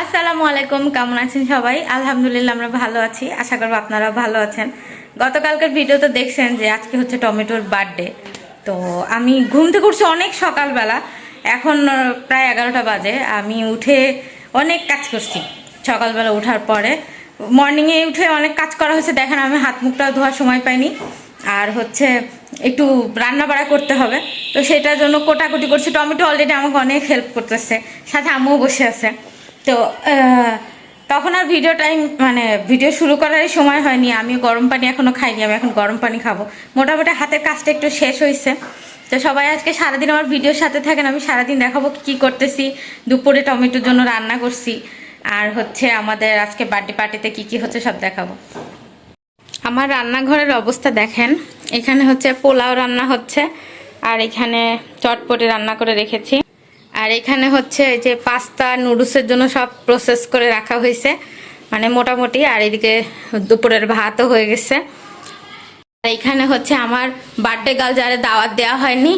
আসসালামু আলাইকুম, কেমন আছেন সবাই? আলহামদুলিল্লাহ আমরা ভালো আছি, আশা করব আপনারা ভালো আছেন। গতকালকের ভিডিওতে দেখছেন যে আজকে হচ্ছে টমেটোর বার্থডে। তো আমি ঘুম থেকে উঠছি অনেক সকালবেলা, এখন প্রায় 11টা বাজে। আমি উঠে অনেক কাজ করছি। সকালবেলা ওঠার পরে মর্নিংয়ে উঠে অনেক কাজ করা হয়েছে, দেখেন আমি হাত মুখটা ধোয়ার সময় পাইনি। আর হচ্ছে একটু রান্না বাড়া করতে হবে, তো সেটার জন্য কোটাকুটি করছি। টমেটো অলরেডি আমাকে অনেক হেল্প করতেছে, সাথে আম্মুও বসে আছে। তো তখন আর ভিডিও শুরু করারই সময় হয়নি। আমি গরম পানি এখনও খাইনি, আমি এখন গরম পানি খাবো। মোটামুটি হাতের কাজটা একটু শেষ হয়েছে। তো সবাই আজকে সারাদিন আমার ভিডিওর সাথে থাকেন, আমি সারাদিন দেখাবো কী করতেছি। দুপুরে টমেটোর জন্য রান্না করছি, আর হচ্ছে আমাদের আজকে বার্থডে পার্টিতে কি কি হচ্ছে সব দেখাবো। আমার রান্নাঘরের অবস্থা দেখেন, এখানে হচ্ছে পোলাও রান্না হচ্ছে, আর এখানে চটপটি রান্না করে রেখেছি। আর এখানে হচ্ছে যে পাস্তা নুডলসের জন্য সব প্রসেস করে রাখা হয়েছে, মানে মোটামুটি। আর এদিকে দুপুরের ভাতও হয়ে গেছে। আর এখানে হচ্ছে আমার বার্থডে গার্ল যারা দাওয়াত দেওয়া হয়নি,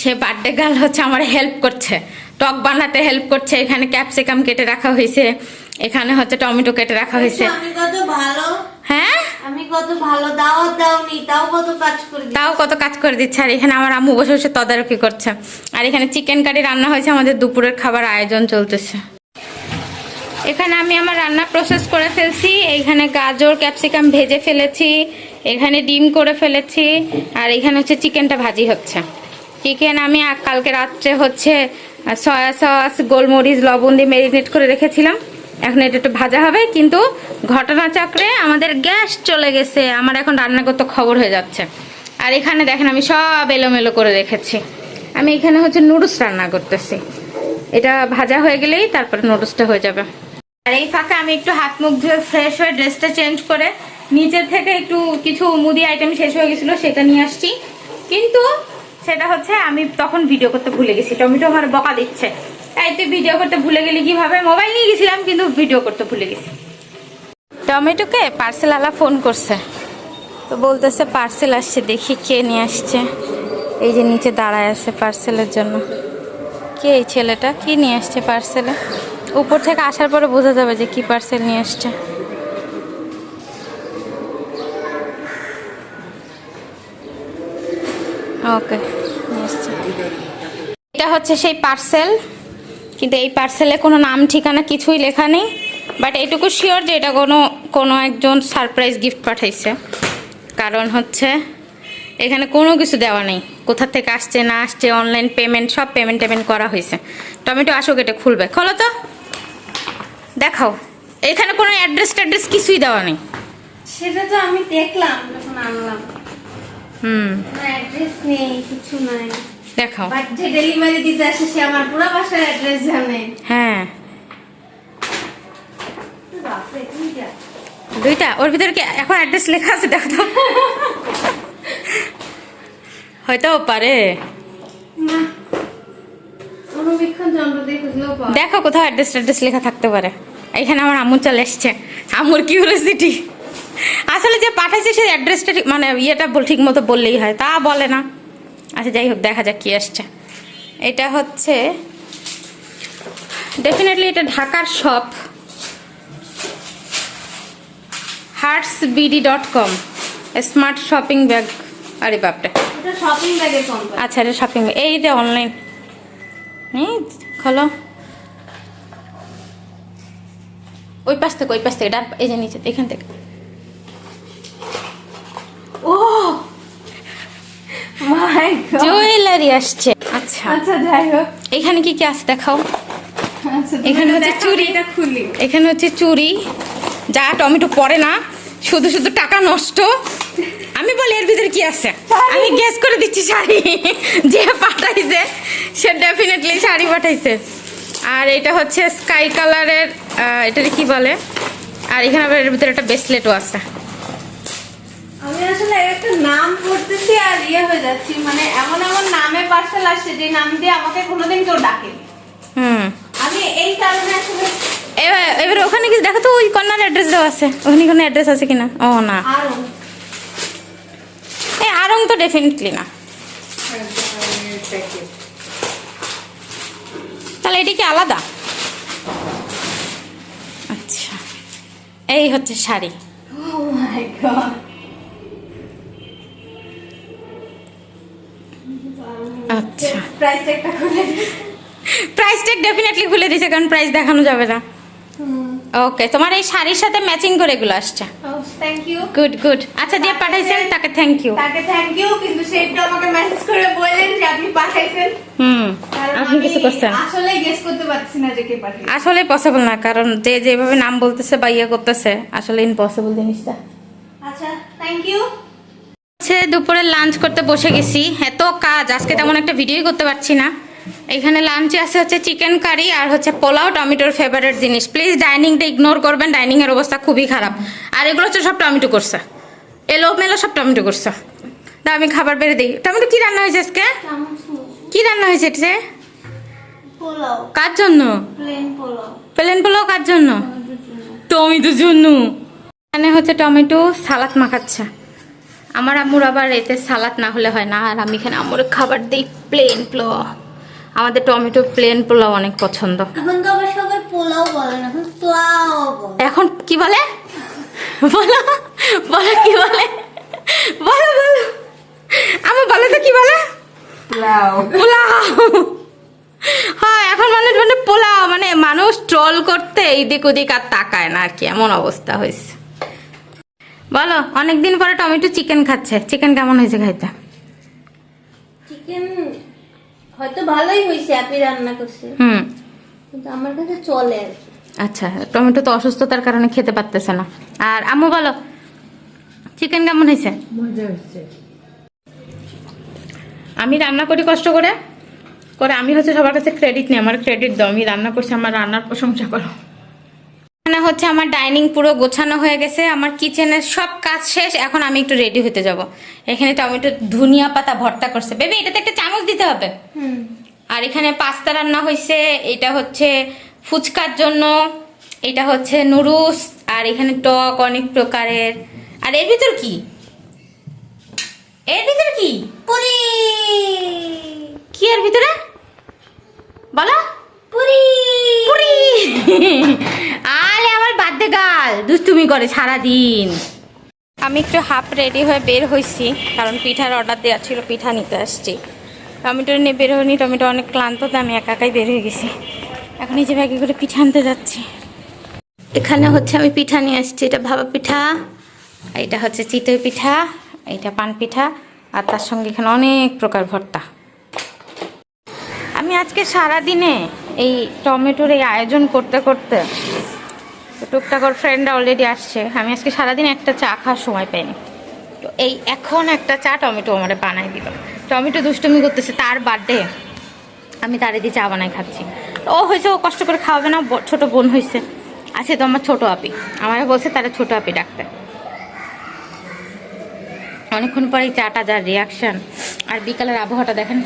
সে বার্থডে গার্ল হচ্ছে আমার হেল্প করছে, টক বানাতে হেল্প করছে। এখানে ক্যাপসিকাম কেটে রাখা হয়েছে, এখানে হচ্ছে টমেটো কেটে রাখা হয়েছে। হ্যাঁ, আমি কত ভালো দাওয়াত দাওনি, তাও কত কাজ করে দিচ্ছে। আর এখানে আমার আম্মু বসে বসে তদারকি করছে। আর এখানে চিকেন কারি রান্না হয়েছে, আমাদের দুপুরের খাবার আয়োজন চলতেছে। এখানে আমি আমার রান্না প্রসেস করে ফেলছি। এখানে গাজর ক্যাপসিকাম ভেজে ফেলেছি, এখানে ডিম করে ফেলেছি, আর এখানে হচ্ছে চিকেনটা ভাজি হচ্ছে। চিকেন আমি কালকে রাত্রে হচ্ছে সয়া সস গোলমরিচ লবণ দিয়ে ম্যারিনেট করে রেখেছিলাম। এখন এটা একটু ভাজা হবে, কিন্তু ঘটনাচক্রে আমাদের গ্যাস চলে গেছে, আমার এখন রান্না করতে খবর হয়ে যাচ্ছে। আর এখানে দেখেন আমি সব এলোমেলো করে রেখেছি। আমি এখানে হচ্ছে নুডলস রান্না করতেছি, এটা ভাজা হয়ে গেলেই তারপরে নুডলসটা হয়ে যাবে। আর এই ফাঁকে আমি একটু হাত মুখ ধুয়ে ফ্রেশ হয়ে ড্রেসটা চেঞ্জ করে নিচে থেকে একটু কিছু মুদি আইটেম শেষ হয়ে গেছিলো, সেটা নিয়ে আসছি। কিন্তু সেটা হচ্ছে আমি তখন ভিডিও করতে ভুলে গেছি। টমেটো আমার বকা দিচ্ছে, তাই তুই ভিডিও করতে ভুলে গেলি কিভাবে? মোবাইল নিয়ে গেছিলাম কিন্তু ভিডিও করতে ভুলে গেছি। টমেটোকে পার্সেলওয়ালা ফোন করছে, তো বলতেছে পার্সেল আসছে, দেখি কে নিয়ে আসছে। এই যে নিচে দাঁড়ায় আছে পার্সেলের জন্য। কে এই ছেলেটা? কি নিয়ে আসছে পার্সেলে? উপর থেকে আসার পরে বোঝা যাবে যে কি পার্সেল নিয়ে আসছে। ওকে, নিয়ে আসছে। এটা হচ্ছে সেই পার্সেল, কিন্তু এই পার্সেলে কোনো নাম ঠিকানা কিছুই লেখা নেই। বাট এইটুকু শিওর যে এটা কোনো একজন সারপ্রাইজ গিফট পাঠাইছে, কারণ হচ্ছে এখানে কোনো কিছু দেওয়া নেই, কোথা থেকে আসছে না আসছে। অনলাইন পেমেন্ট, সব পেমেন্ট করা হয়েছে। টমেটো আসুক, এটা খুলবে, খোলো তো, দেখাও। এখানে কোনো অ্যাড্রেস কিছুই দেওয়া নেই। সেটা তো আমি দেখলাম যখন আনলাম। অ্যাড্রেস নেই, কিছু নাই। দেখাও। বাট যে ডেলিভারি দিতে আসে সে আমার পুরো বাসার অ্যাড্রেস জানে। হ্যাঁ, দুইটা। ওর ভিতরে কি এখন অ্যাড্রেস লেখা আছে? দেখো তো, হয়তো পারে। দেখো কোথাও অ্যাড্রেস লেখা থাকতে পারে। এখানে আমার আম্মু চলে এসছে, আম্মুর কিউরিওসিটি। আসলে যে পাঠাইছে সেই অ্যাড্রেসটা মানে ইয়েটা ঠিক মতো বললেই হয়, তা বলে না। আচ্ছা যাই হোক, দেখা যাক কি আসছে। এটা হচ্ছে ডেফিনেটলি এটা ঢাকার shop, heartsbd.com smart shopping bag. আরে বাপরে, এটা শপিং ব্যাগের কোম্পানি। আচ্ছা, এটা শপিং ব্যাগ। এই যে অনলাইন, খোলো। ওই পাশ থেকে এই যে নিচে, এখান থেকে। ও মাই গড, জুয়েলারি আসছে। আচ্ছা আচ্ছা যাই হোক, এখানে কি কি আছে দেখাও। আচ্ছা এখানে হচ্ছে চুড়ি, এটা খুলি। এখানে হচ্ছে চুড়ি, যা টমেটো পরে না, শুধু শুধু টাকা নষ্ট। আমি বলি এর ভিতরে কি আছে, আমি গেস করে দিচ্ছি শাড়ি। যে পাঠাইছে সে ডেফিনেটলি শাড়ি পাঠাইছে। আর এটা হচ্ছে স্কাই কালারের, এটার কি বলে। আর এখানে আবার এর ভিতরে একটা ব্রেসলেটও আছে। আমি আসলে একটা নাম পড়তেছি আর হয়ে যাচ্ছি, মানে এমন নামে পার্সেল আসছে যে নাম দিয়ে আমাকে কোনোদিন কেউ ডাকে। আমি এই কারণে আসলে এবার ওখানে কি দেখো তো, ওই কর্নার অ্যাড্রেস দেওয়া আছে, ওখানে কোনো অ্যাড্রেস আছে কিনা। ও না, এই আরং তো ডেফিনেটলি না। তাহলে এটি কি আলাদা? এই হচ্ছে শাড়ি। Oh my God. আচ্ছা, প্রাইস একটা খুলে দিই। প্রাইস ট্যাগ ডেফিনেটলি খুলে দিছে, কারণ প্রাইস দেখানো যাবে না। ওকে, তোমার এই শাড়ির সাথে ম্যাচিং করে এগুলো আসছে। Thank you. Good good. আচ্ছা, যে পাঠাইছেন তাকে থ্যাংক ইউ। তাকে থ্যাংক ইউ, কিন্তু সে একটু আমাকে মেসেজ করে বললেন যে আপনি পাঠাইছেন। কারণ আপনি কিছু করছেন? আসলে গেস করতে পারছি না যে কে পাঠিয়েছে। আসলে পসিবল না, কারণ যে যেভাবে নাম বলতেছে বা ইয়ে করতেছে, আসলে ইম্পসিবল জিনিসটা। আচ্ছা, থ্যাংক ইউ। হচ্ছে দুপুরে লাঞ্চ করতে বসে গেছি, এত কাজ আজকে তেমন একটা ভিডিওই করতে পারছি না। এখানে লাঞ্চে আছে হচ্ছে চিকেন কারি আর হচ্ছে পোলাও, টমেটোর ফেভারিট জিনিস। প্লিজ ডাইনিংটা ইগনোর করবেন, ডাইনিং এর অবস্থা খুবই খারাপ। আর এগুলো হচ্ছে সব টমেটো করছে, এলো মেলো সব টমেটো করছে। তা আমি খাবার বেড়ে দিই। টমেটো কি রান্না হয়েছে আজকে? কি রান্না হয়েছে এটা? পোলাও। কার জন্য? প্লেন পোলাও। প্লেন পোলাও কার জন্য? টমেটোর জন্য। এখানে হচ্ছে টমেটো সালাদ মাখাচ্ছে। আমার আম্মুর আবার এতে সালাদ না হলে হয় না, আর আমি এখানে আম্মুর খাবার দিই প্লেন পোলাও। আমাদের টমেটো প্লেন পোলাও অনেক পছন্দ। এখন তো আবার সবাই পোলাও বলে না, এখন পোলাও বলে। এখন কি বলে? বলো বলো, কি বলে? বলো বলো, আমার বলে তো কি বলে? পোলাও। পোলাও। হ্যাঁ, এখন মানুষ মানে পোলাও, মানে মানুষ ট্রল করতে এদিক ওদিক আর তাকায় না আর কি, এমন অবস্থা হয়েছে। বলো, অনেকদিন পরে টমেটো চিকেন খাচ্ছে। চিকেন কেমন হয়েছে খাইতে? চিকেন হয়তো ভালোই হয়েছে, আপনি রান্না করছেন, কিন্তু আমার কাছে চলে আর কি। আচ্ছা, টমেটো তো অসুস্থতার কারণে খেতে পারতেছে না। আর আম্মু বলো, চিকেন কেমন হয়েছে? মজা হয়েছে। আমি রান্না করি কষ্ট করে করে, আমি হচ্ছে সবার কাছে ক্রেডিট নিই। আমার ক্রেডিট দাও, আমি রান্না করছি, আমার রান্নার প্রশংসা করো। এখানে হচ্ছে আমার ডাইনিং পুরো গোছানো হয়ে গেছে, আমার কিচেনের সব কাজ শেষ। এখন আমি একটু রেডি হতে যাব। এখানে টমেটো ধনিয়া পাতা ভর্তা করছে। বেবি, এটাতে একটা চামচ দিতে হবে। আর এখানে পাস্তা রান্না হয়েছে, এটা হচ্ছে ফুচকার জন্য, এটা হচ্ছে নুডলস, আর এখানে টক অনেক প্রকারের। আর এর ভিতর কি? এর ভিতর কি? পুরি। কি এর ভিতরে বলো? পুরি। পুরি। আলে আমার বার্থডে গার্ল দুষ্টুমি করে সারাদিন। আমি একটু হাফ রেডি হয়ে বের হয়েছি, কারণ পিঠার অর্ডার দেওয়া ছিল, পিঠা নিতে আসছি। টমেটো নিয়ে বের হয়নি, টমেটো অনেক ক্লান্ত, তো আমি একা একাই বের হয়ে গেছি। এখন এই যে ব্যাগে করে পিঠা আনতে যাচ্ছি। এখানে হচ্ছে আমি পিঠা নিয়ে আসছি, এটা ভাপা পিঠা, এটা হচ্ছে চিতই পিঠা, এটা পান পিঠা, আর তার সঙ্গে এখানে অনেক প্রকার ভর্তা। আমি আজকে সারাদিনে এই টমেটোর এই আয়োজন করতে করতে, টুকটাক ওর ফ্রেন্ডরা অলরেডি আসছে, আমি আজকে সারাদিন একটা চা খাওয়ার সময় পাইনি। তো এই এখন একটা চা টমেটো আমার বানাই দিল। টমেটো দুষ্টুমি করতেছে, তার বার্থডে, আমি তারে দিয়ে চা বানাই খাচ্ছি। ও হয়েছে, ও কষ্ট করে খাওয়াবে না, ছোট বোন হয়েছে। আছে তো আমার ছোট আপি, আমার বলছে তারা ছোট আপি ডাকতে। অনেকক্ষণ পরে চাটা, যার রিয়াকশান। আর বিকালের আবহাওয়াটা দেখেন,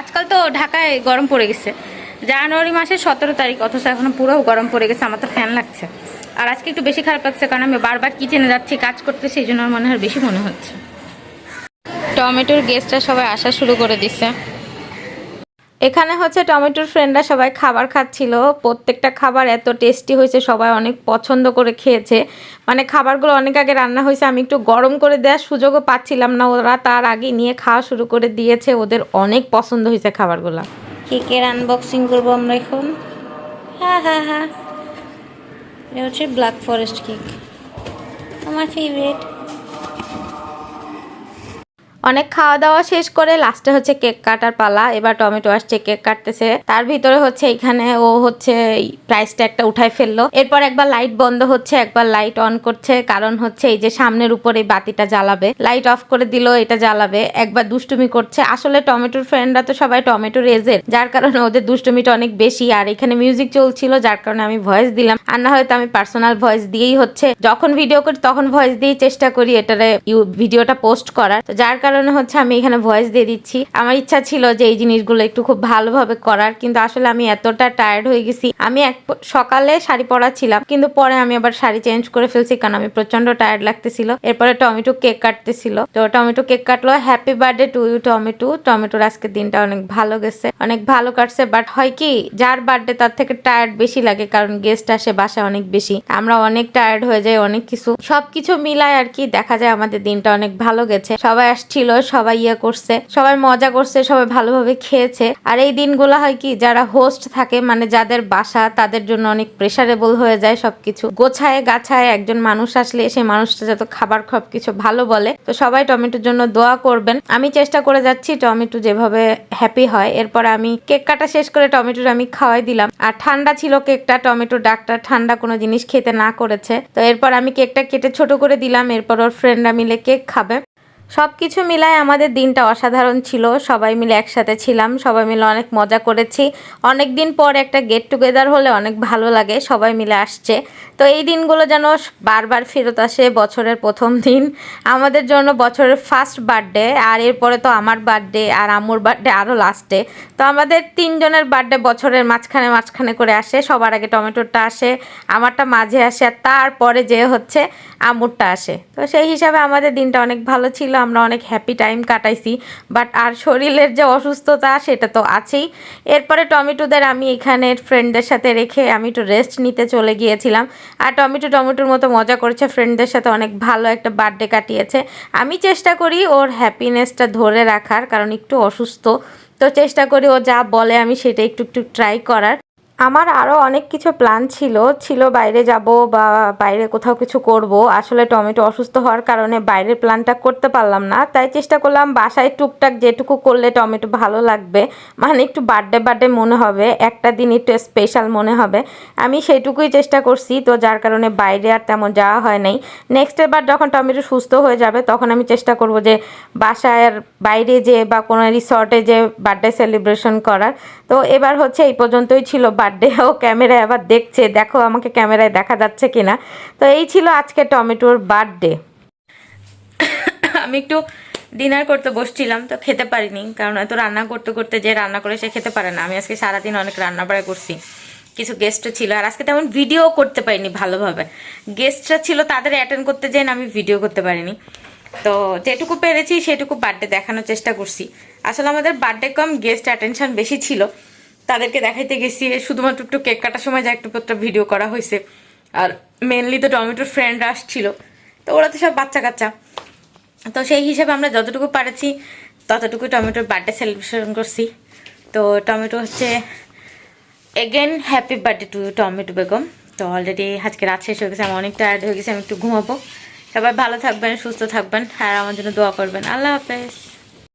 আজকাল তো ঢাকায় গরম পড়ে গেছে। জানুয়ারি মাসের 17 তারিখ, অথচ এখন পুরো গরম পড়ে গেছে। আমার তো ফ্যান লাগছে। আর আজকে একটু বেশি খারাপ লাগছে, কারণ আমি বারবার কিচেনে যাচ্ছি, কাজ করতেছি, এই জন্য আমার মনে হয় বেশি মনে হচ্ছে। টমেটোর গেস্টরা সবাই আসা শুরু করে দিছে। এখানে হচ্ছে টমেটোর ফ্রেন্ডরা সবাই খাবার খাচ্ছিল। প্রত্যেকটা খাবার এত টেস্টি হয়েছে, সবাই অনেক পছন্দ করে খেয়েছে। মানে খাবারগুলো অনেক আগে রান্না হয়েছে, আমি একটু গরম করে দেওয়ার সুযোগও পাচ্ছিলাম না, ওরা তার আগে নিয়ে খাওয়া শুরু করে দিয়েছে। ওদের অনেক পছন্দ হয়েছে খাবারগুলো। কেকের আনবক্সিং করবো আমরা এখন। হ্যাঁ হ্যাঁ হ্যাঁ, এটা হচ্ছে ব্ল্যাক ফরেস্ট কেক, আমার ফেভারিট। অনেক খাওয়া দাওয়া শেষ করে লাস্টে হচ্ছে কেক কাটার পালা। এবার টমেটো আসছে, কেক কাটতেছে। তার ভিতরে হচ্ছে এখানে ও হচ্ছে প্রাইসটা একটা উঠাই ফেললো। এরপর একবার লাইট বন্ধ হচ্ছে, একবার লাইট অন করছে, কারণ হচ্ছে এই যে সামনের উপরে বাতিটা জ্বালাবে। লাইট অফ করে দিল, এটা জ্বালাবে। একবার দুষ্টুমি করছে। আসলে টমেটোর ফ্রেন্ডরা তো সবাই টমেটোর এজের, যার কারণে ওদের দুষ্টুমিটা অনেক বেশি। আর এখানে মিউজিক চলছিল, যার কারণে আমি ভয়েস দিলাম। আর না হয়তো আমি পার্সোনাল ভয়েস দিয়েই হচ্ছে, যখন ভিডিও করি তখন ভয়েস দিয়েই চেষ্টা করি এটারে ভিডিওটা পোস্ট করার। তো যার কারণে কারণে হচ্ছে আমি এখানে ভয়েস দিয়ে দিচ্ছি। আমার ইচ্ছা ছিল যে এই জিনিসগুলো একটু খুব ভালোভাবে করার, কিন্তু আসলে আমি এতটা টায়ার্ড হয়ে গেছি। আমি সকালে শাড়ি পরা ছিলাম, কিন্তু পরে আমি আবার শাড়ি চেঞ্জ করে ফেলছি কারণ আমি প্রচন্ড টায়ার্ড লাগতেছিল। এরপরে টমেটো কেক কাটতেছিল, তো টমেটো কেক কাটলো। Happy birthday to you tomato. টমেটোর আজকের দিনটা অনেক ভালো গেছে, অনেক ভালো কাটছে। বাট হয় কি, যার বার্থডে তার থেকে টায়ার্ড বেশি লাগে, কারণ গেস্ট আসে বাসায় অনেক বেশি, আমরা অনেক টায়ার্ড হয়ে যাই। অনেক কিছু সবকিছু মিলায় আর কি দেখা যায় আমাদের দিনটা অনেক ভালো গেছে। সবাই আসছিল, সবাই ইয়ে করছে, সবাই মজা করছে, সবাই ভালোভাবে খেয়েছে। আর এই দিনগুলো হয় কি, যারা হোস্ট থাকে মানে যাদের বাসা, তাদের জন্য অনেক প্রেসারেবল হয়ে যায় সবকিছু গোছায় গাছায়। একজন মানুষ আসলে সেই মানুষটা যত খাবার সবকিছু ভালো বলে। তো সবাই টমেটোর জন্য দোয়া করবেন। আমি চেষ্টা করে যাচ্ছি টমেটো যেভাবে হ্যাপি হয়। এরপর আমি কেক কাটা শেষ করে টমেটোর আমি খাওয়াই দিলাম। আর ঠান্ডা ছিল কেকটা, টমেটো ডাক্তার ঠান্ডা কোনো জিনিস খেতে না করেছে। তো এরপর আমি কেকটা কেটে ছোট করে দিলাম। এরপর ওর ফ্রেন্ডরা মিলে কেক খাবে। সবকিছু মিলায় আমাদের দিনটা অসাধারণ ছিল। সবাই মিলে একসাথে ছিলাম, সবাই মিলে অনেক মজা করেছি। অনেক দিন পর একটা গেট টুগেদার হলে অনেক ভালো লাগে, সবাই মিলে আসছে। তো এই দিনগুলো যেন বারবার ফেরত আসে। বছরের প্রথম দিন আমাদের জন্য, বছরের ফার্স্ট বার্থডে, আর এরপরে তো আমার বার্থডে আর আম্মুর বার্থডে আরও লাস্টে। তো আমাদের তিনজনের বার্থডে বছরের মাঝখানে মাঝখানে করে আসে। সবার আগে টমেটোরটা আসে, আমারটা মাঝে আসে, আর তারপরে যে হচ্ছে আম্মুরটা আসে। তো সেই হিসাবে আমাদের দিনটা অনেক ভালো ছিল, আমরা অনেক হ্যাপি টাইম কাটাইছি। বাট আর শরীরের যে অসুস্থতা সেটা তো আছেই। এরপরে টমেটোদের আমি এখানে ফ্রেন্ডদের সাথে রেখে আমি একটু রেস্ট নিতে চলে গিয়েছিলাম। আর টমেটোর মতো মজা করেছে, ফ্রেন্ডদের সাথে অনেক ভালো একটা বার্থডে কাটিয়েছে। আমি চেষ্টা করি ওর হ্যাপিনেসটা ধরে রাখার, কারণ একটু অসুস্থ। তো চেষ্টা করি ও যা বলে আমি সেটা একটু একটু ট্রাই করার। আমার আরও অনেক কিছু প্ল্যান ছিল বাইরে যাব বা বাইরে কোথাও কিছু করব। আসলে টমেটো অসুস্থ হওয়ার কারণে বাইরের প্ল্যানটা করতে পারলাম না। তাই চেষ্টা করলাম বাসায় টুকটাক যেটুকু করলে টমেটো ভালো লাগবে, মানে একটু বার্থডে মনে হবে, একটা দিন একটু স্পেশাল মনে হবে, আমি সেটুকুই চেষ্টা করছি। তো যার কারণে বাইরে আর তেমন যাওয়া হয় নাই। নেক্সট এবার যখন টমেটো সুস্থ হয়ে যাবে তখন আমি চেষ্টা করব যে বাসায় বাইরে যে বা কোনো রিসর্টে যে বার্থডে সেলিব্রেশন করার। তো এবার হচ্ছে এই পর্যন্তই ছিল বার্থডে। ও ক্যামেরায় আবার দেখছে, দেখো আমাকে ক্যামেরায় দেখা যাচ্ছে কিনা। তো এই ছিল আজকে টমেটোর বার্থডে। আমি একটু ডিনার করতে বসছিলাম, তো খেতে পারিনি, কারণ এত রান্না করতে করতে যে রান্না করে সে খেতে পারে না। আমি আজকে সারাদিন অনেক রান্না বাড়া করছি, কিছু গেস্টও ছিল, আর আজকে তেমন ভিডিও করতে পারিনি ভালোভাবে। গেস্টরা ছিল, তাদের অ্যাটেন্ড করতে যাই না, আমি ভিডিও করতে পারিনি। তো যেটুকু পেরেছি সেটুকু বার্থডে দেখানোর চেষ্টা করছি। আসলে আমাদের বার্থডে কম, গেস্ট অ্যাটেনশন বেশি ছিল, তাদেরকে দেখাইতে গেছি। শুধুমাত্র একটু কেক কাটার সময় যা একটু ভিডিও করা হয়েছে। আর মেনলি তো টমেটোর ফ্রেন্ডরা আসছিল, তো ওরা তো সব বাচ্চা কাচ্চা। তো সেই হিসাবে আমরা যতটুকু পারেছি ততটুকু টমেটোর বার্থডে সেলিব্রেশন করছি। তো টমেটো হচ্ছে again happy birthday to tomato Begum. তো অলরেডি আজকে রাত শেষ হয়ে গেছে, আমি অনেক টায়ার্ড হয়ে গেছি, আমি একটু ঘুমাবো। সবাই ভালো থাকবেন, সুস্থ থাকবেন, আর আমার জন্য দোয়া করবেন। আল্লাহ হাফেজ।